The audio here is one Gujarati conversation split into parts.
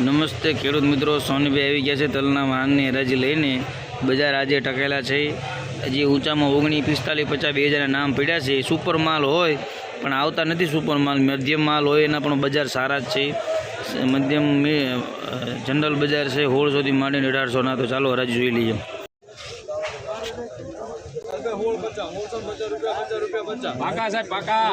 નમસ્તે ખેડૂત મિત્રો, સોનીભાઈ આવી ગયા છે તલના વાહનની હરાજી લઈને। બજાર આજે ટકેલા છે। હજી ઊંચામાં 19, 45, 50, 2000 નામ પડ્યા છે। સુપર માલ હોય પણ આવતા નથી। સુપર માલ મધ્યમ માલ હોય એના પણ બજાર સારા જ છે। મધ્યમ જનરલ બજાર છે 1600 થી માંડીને 1800 ના। તો ચાલો હરાજી જોઈ લઈએ। પાકા સાહેબ પાકા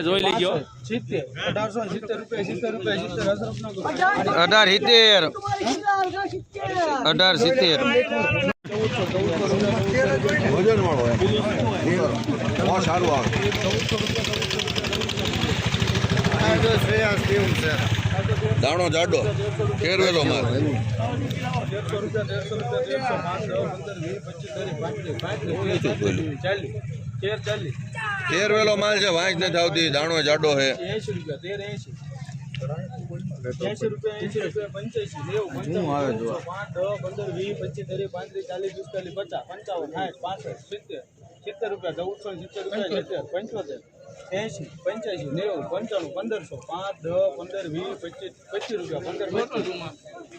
જોઈ લેજો। 1870 રૂપિયા 1870 વજન વાળો બહુ સારું આવે। દાણો જાડો ફેરવેલો માલ ફેરવેલો માલ છે। વાંચ નથી આવતી, દાણો જાડો છે। 80 રૂપિયા 85 90 15 20 25 30 35 40 50 55 60 રૂપિયા 1470 80 85 90 95 1500 5 10 15 20 25 રૂપિયા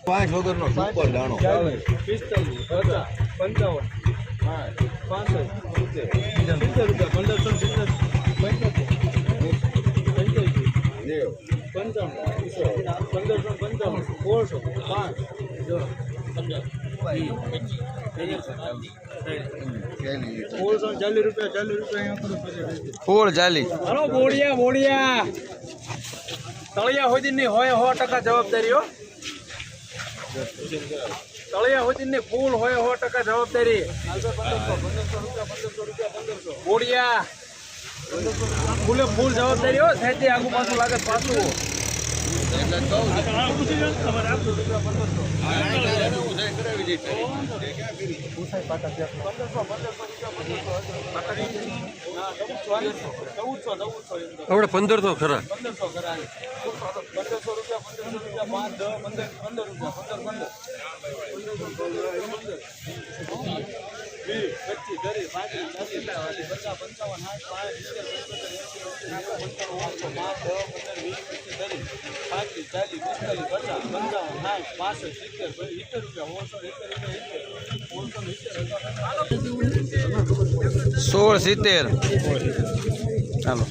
5 વગરનો સુપર દાણો 45 50 55 65 રૂપિયા 440 બોડિયા તળિયા હોતી ની હોય 100% જવાબદારી હો। તળિયા હોતી ની ફૂલ હોય 100% જવાબદારી। 1500 રૂપિયા બોડિયા ફૂલે ફૂલ જવાબદારી હો। સાહેબ આગુ પાછું લાગે પાછું આપણે 1500 ખરા। 1500 રૂપિયા 5 10 15 રૂપિયા 1670 ચાલો।